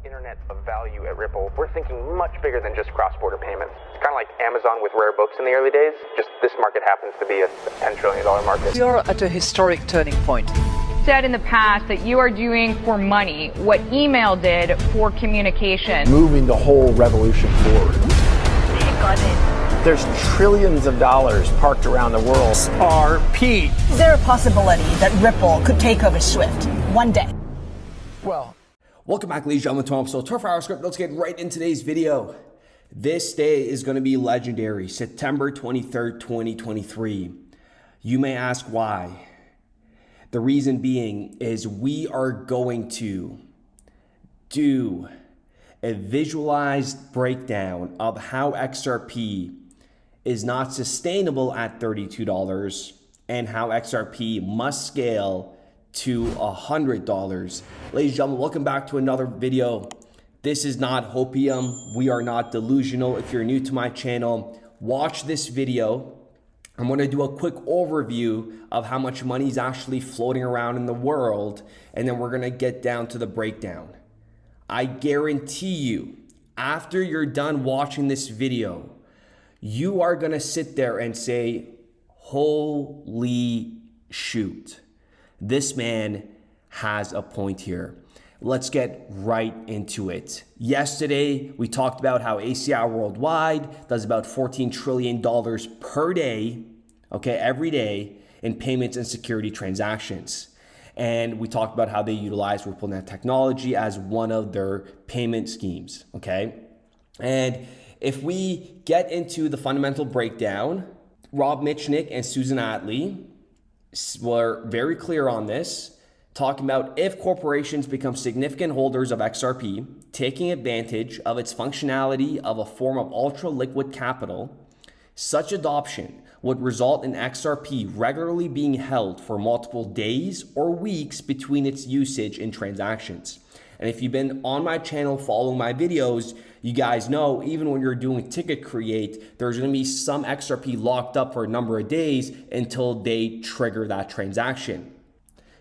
internet of value at Ripple, we're thinking much bigger than just cross-border payments. It's kind of like Amazon with rare books in the early days, just this market happens to be a $10 trillion market. We are at a historic turning point. Said in the past that you are doing for money what email did for communication. Moving the whole revolution forward. There's trillions of dollars parked around the world. XRP. Is there a possibility that Ripple could take over Swift one day? Well, welcome back, ladies and gentlemen, to episode 12 Hour Script. Let's get right into today's video. This day is going to be legendary, September 23rd, 2023. You may ask why. The reason being is we are going to do a visualized breakdown of how XRP is not sustainable at $32 and how XRP must scale to $100. Ladies and gentlemen, welcome back to another video. This is not hopium. We are not delusional. If you're new to my channel, watch this video. I'm going to do a quick overview of how much money is actually floating around in the world, and then we're going to get down to the breakdown. I guarantee you, after you're done watching this video, you are going to sit there and say, holy shoot, this man has a point here. Let's get right into it. Yesterday, we talked about how ACI worldwide does about $14 trillion per day, okay, every day in payments and security transactions. And we talked about how they utilize RippleNet technology as one of their payment schemes, okay? And if we get into the fundamental breakdown, Rob Mitchnick and Susan Atley were very clear on this, talking about if corporations become significant holders of XRP, taking advantage of its functionality of a form of ultra-liquid capital, such adoption would result in XRP regularly being held for multiple days or weeks between its usage and transactions. And if you've been on my channel following my videos, you guys know even when you're doing ticket create, there's going to be some XRP locked up for a number of days until they trigger that transaction.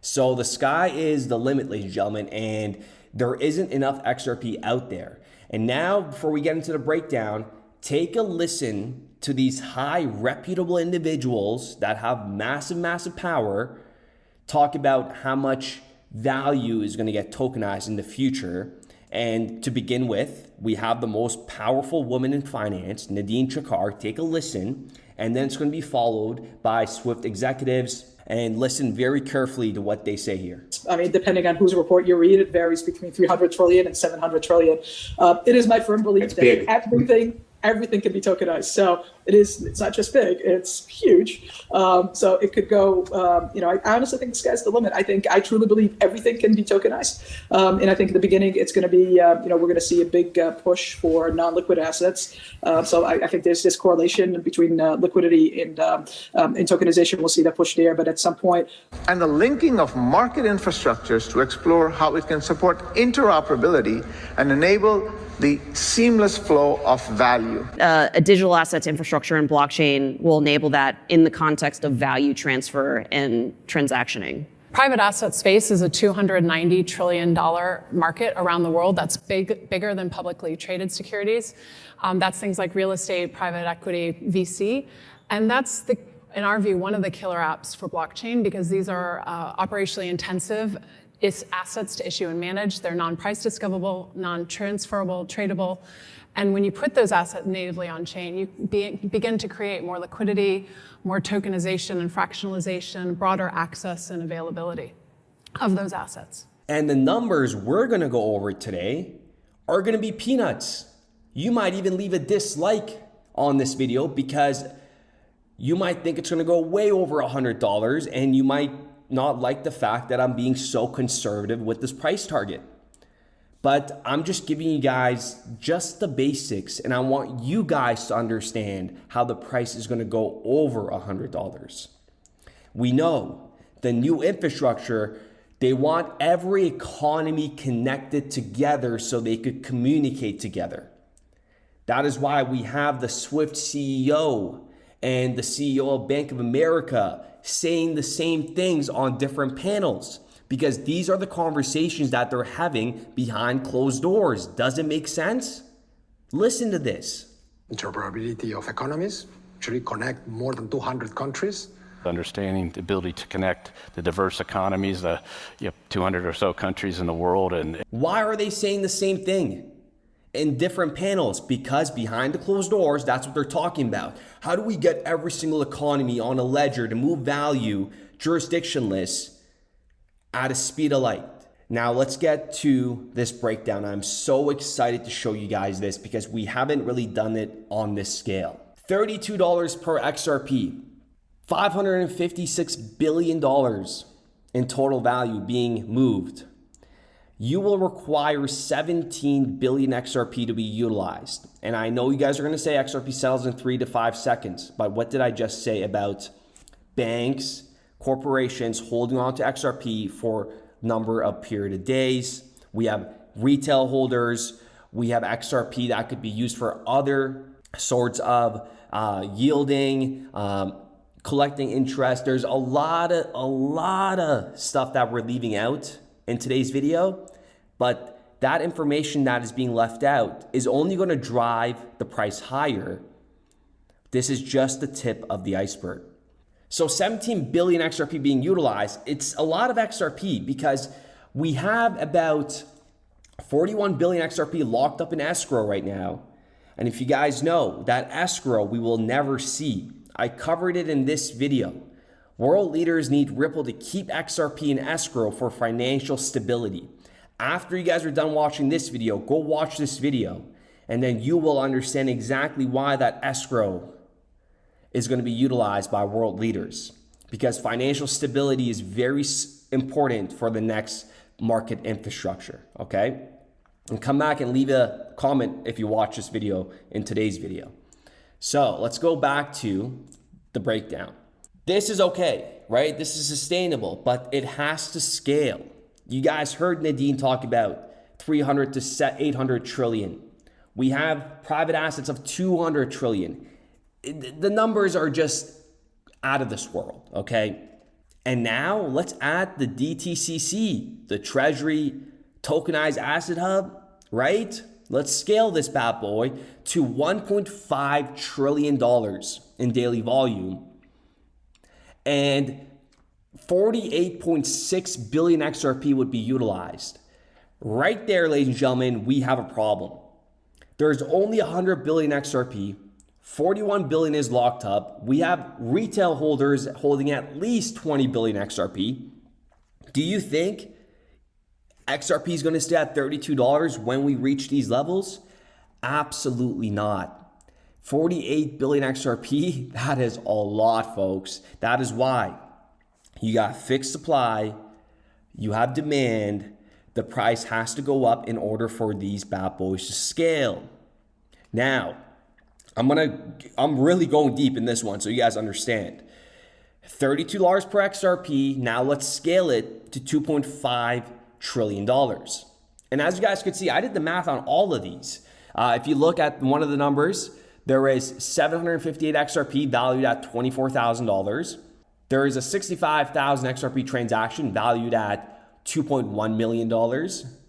So the sky is the limit, ladies and gentlemen, and there isn't enough XRP out there. And now, before we get into the breakdown, take a listen to these high reputable individuals that have massive power talk about how much value is going to get tokenized in the future. And to begin with, we have the most powerful woman in finance, Nadine Chakar. Take a listen, and then it's going to be followed by Swift executives. And listen very carefully to what they say here. I mean, depending on whose report you read, it varies between 300 trillion and 700 trillion. It is my firm belief that everything can be tokenized. So it's not just big, it's huge. So it could go, I honestly think the sky's the limit. I truly believe everything can be tokenized. And I think in the beginning, it's going to be, we're going to see a big push for non-liquid assets. So I think there's this correlation between liquidity and tokenization. We'll see that push there, but at some point. And the linking of market infrastructures to explore how it can support interoperability and enable the seamless flow of value. A digital assets infrastructure and blockchain will enable that in the context of value transfer and transactioning. Private asset space is a $290 trillion market around the world. That's bigger than publicly traded securities. That's things like real estate, private equity, VC. And that's, in our view, one of the killer apps for blockchain, because these are operationally intensive assets to issue and manage. They're non-price discoverable, non-transferable, tradable. And when you put those assets natively on chain, you begin to create more liquidity, more tokenization and fractionalization, broader access and availability of those assets. And the numbers we're going to go over today are going to be peanuts. You might even leave a dislike on this video because you might think it's going to go way over $100, and you might not like the fact that I'm being so conservative with this price target. But I'm just giving you guys just the basics, and I want you guys to understand how the price is going to go over $100. We know the new infrastructure, they want every economy connected together so they could communicate together. That is why we have the Swift CEO and the CEO of Bank of America saying the same things on different panels. because these are the conversations that they're having behind closed doors. Does it make sense? Listen to this. Interoperability of economies, actually connect more than 200 countries. Understanding the ability to connect the diverse economies, the 200 or so countries in the world. And why are they saying the same thing in different panels? Because behind the closed doors, that's what they're talking about. How do we get every single economy on a ledger to move value jurisdictionless at a speed of light? Now let's get to this breakdown. I'm so excited to show you guys this because we haven't really done it on this scale. $32 per XRP, $556 billion in total value being moved. You will require 17 billion XRP to be utilized. And I know you guys are going to say XRP sells in 3 to 5 seconds, but what did I just say about banks, corporations holding on to XRP for number of period of days? We have retail holders. We have XRP that could be used for other sorts of yielding, collecting interest. There's a lot of stuff that we're leaving out in today's video, but that information that is being left out is only going to drive the price higher. This is just the tip of the iceberg. So 17 billion XRP being utilized, it's a lot of XRP because we have about 41 billion XRP locked up in escrow right now. And if you guys know, that escrow we will never see. I covered it in this video. World leaders need Ripple to keep XRP in escrow for financial stability. After you guys are done watching this video, go watch this video, and then you will understand exactly why that escrow is going to be utilized by world leaders, because financial stability is very important for the next market infrastructure, okay? And come back and leave a comment if you watch this video in today's video. So let's go back to the breakdown. This is okay, right? This is sustainable, but it has to scale. You guys heard Nadine talk about 300 to 800 trillion. We have private assets of 200 trillion. The numbers are just out of this world, okay? And now let's add the DTCC, the Treasury Tokenized Asset Hub, right? Let's scale this bad boy to $1.5 trillion in daily volume and 48.6 billion XRP would be utilized. Right there, ladies and gentlemen, we have a problem. There's only 100 billion XRP. 41 billion is locked up. We have retail holders holding at least 20 billion XRP. Do you think XRP is going to stay at $32 when we reach these levels? Absolutely not. 48 billion XRP, that is a lot, folks. That is why you got fixed supply, you have demand, the price has to go up in order for these bad boys to scale. Now, I'm really going deep in this one so you guys understand. $32 per XRP, now let's scale it to $2.5 trillion. And as you guys could see, I did the math on all of these. If you look at one of the numbers, there is 758 XRP valued at $24,000. There is a 65,000 XRP transaction valued at $2.1 million,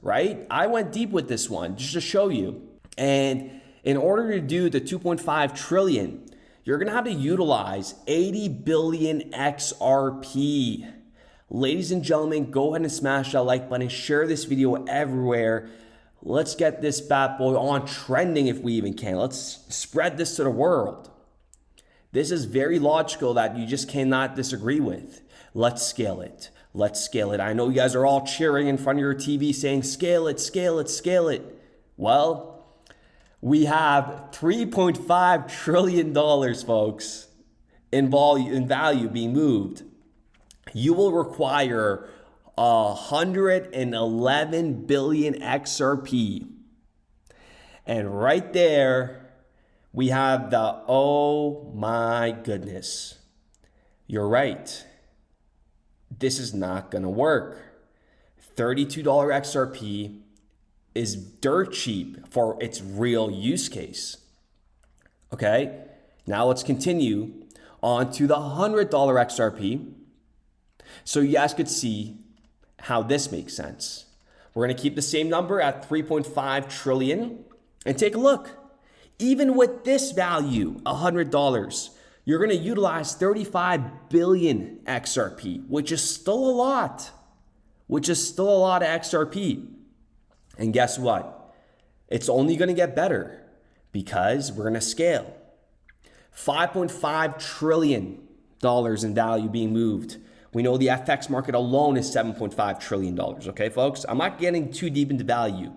right? I went deep with this one just to show you. And in order to do the 2.5 trillion, you're going to have to utilize 80 billion XRP. Ladies and gentlemen, go ahead and smash that like button, share this video everywhere. Let's get this bad boy on trending if we even can. Let's spread this to the world. This is very logical that you just cannot disagree with. Let's scale it. Let's scale it. I know you guys are all cheering in front of your TV saying, scale it, scale it, scale it. Well, we have $3.5 trillion, folks, in value being moved. You will require 111 billion XRP. And right there, we have the, oh my goodness. You're right. This is not going to work. $32 XRP is dirt cheap for its real use case. Okay, now let's continue on to the $100 XRP. So you guys could see how this makes sense. We're going to keep the same number at 3.5 trillion and take a look. Even with this value, $100, you're going to utilize 35 billion XRP, which is still a lot. Of XRP. And guess what? It's only going to get better because we're going to scale. $5.5 trillion in value being moved. We know the FX market alone is $7.5 trillion, okay, folks? I'm not getting too deep into value.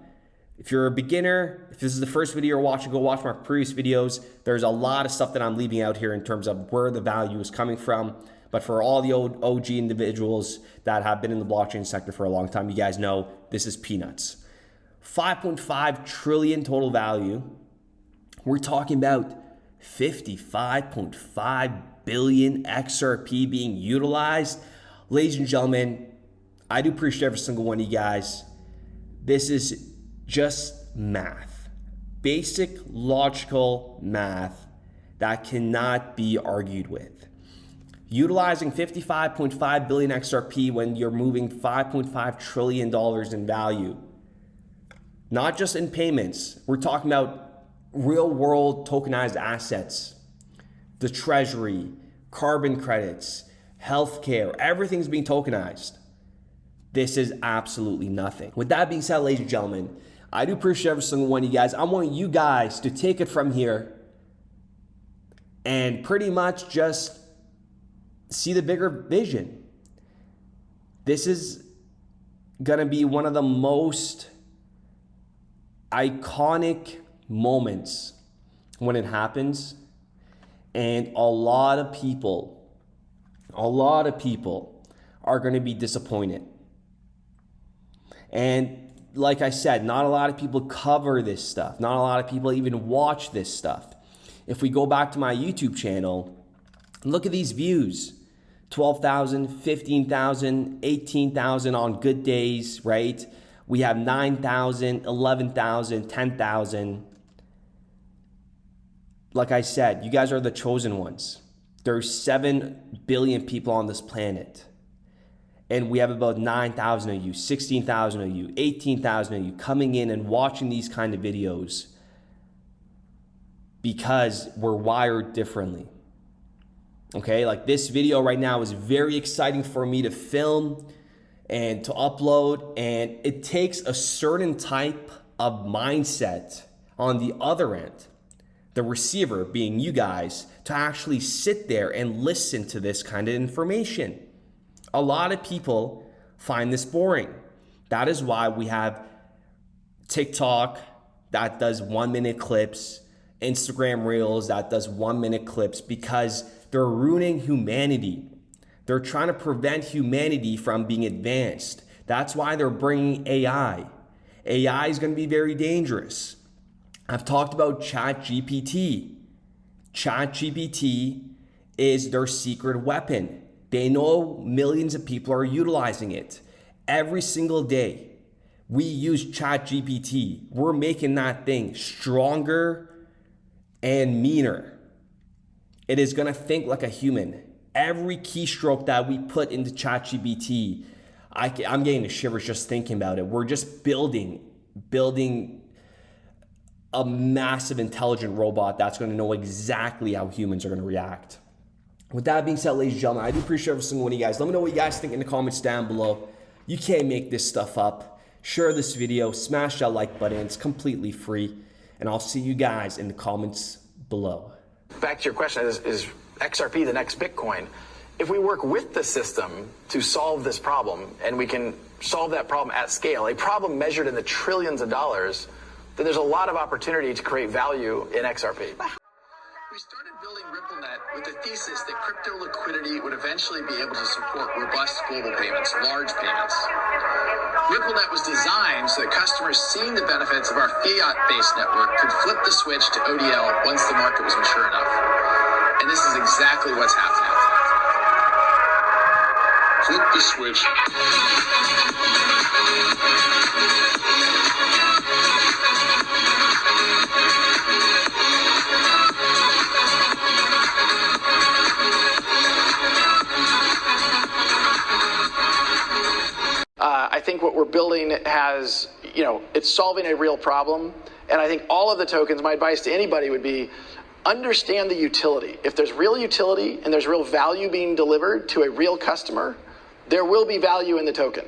If you're a beginner, if this is the first video you're watching, go watch my previous videos. There's a lot of stuff that I'm leaving out here in terms of where the value is coming from. But for all the old OG individuals that have been in the blockchain sector for a long time, you guys know this is peanuts. 5.5 trillion total value. We're talking about 55.5 billion XRP being utilized. Ladies and gentlemen, I do appreciate every single one of you guys. This is just math. Basic logical math that cannot be argued with. Utilizing 55.5 billion XRP when you're moving $5.5 trillion in value. Not just in payments. We're talking about real world tokenized assets. The treasury, carbon credits, healthcare, everything's being tokenized. This is absolutely nothing. With that being said, ladies and gentlemen, I do appreciate every single one of you guys. I want you guys to take it from here and pretty much just see the bigger vision. This is gonna be one of the most iconic moments when it happens, and a lot of people are gonna be disappointed. And like I said, not a lot of people cover this stuff. Not a lot of people even watch this stuff. If we go back to my YouTube channel, look at these views. 12,000, 15,000, 18,000 on good days, right? We have 9,000, 11,000, 10,000. Like I said, you guys are the chosen ones. There's 7 billion people on this planet. And we have about 9,000 of you, 16,000 of you, 18,000 of you coming in and watching these kind of videos because we're wired differently. Okay, like this video right now is very exciting for me to film and to upload, and it takes a certain type of mindset on the other end, the receiver being you guys, to actually sit there and listen to this kind of information. A lot of people find this boring. That is why we have TikTok that does 1-minute clips, Instagram Reels that does 1-minute clips, because they're ruining humanity. They're trying to prevent humanity from being advanced. That's why they're bringing AI. AI is going to be very dangerous. I've talked about ChatGPT. ChatGPT is their secret weapon. They know millions of people are utilizing it. Every single day, we use ChatGPT. We're making that thing stronger and meaner. It is gonna think like a human. Every keystroke that we put into ChatGPT, I'm getting the shivers just thinking about it. We're just building a massive intelligent robot that's gonna know exactly how humans are gonna react. With that being said, ladies and gentlemen, I do appreciate every single one of you guys. Let me know what you guys think in the comments down below. You can't make this stuff up. Share this video, smash that like button. It's completely free. And I'll see you guys in the comments below. Back to your question, is XRP the next Bitcoin? If we work with the system to solve this problem, and we can solve that problem at scale, a problem measured in the trillions of dollars, then there's a lot of opportunity to create value in XRP. We started building RippleNet with the thesis that crypto liquidity would eventually be able to support robust global payments, large payments. RippleNet was designed so that customers seeing the benefits of our fiat-based network could flip the switch to ODL once the market was mature enough. And this is exactly what's happening. Flip the switch. what we're building has, it's solving a real problem. And I think all of the tokens, my advice to anybody would be, understand the utility. If there's real utility and there's real value being delivered to a real customer, there will be value in the token.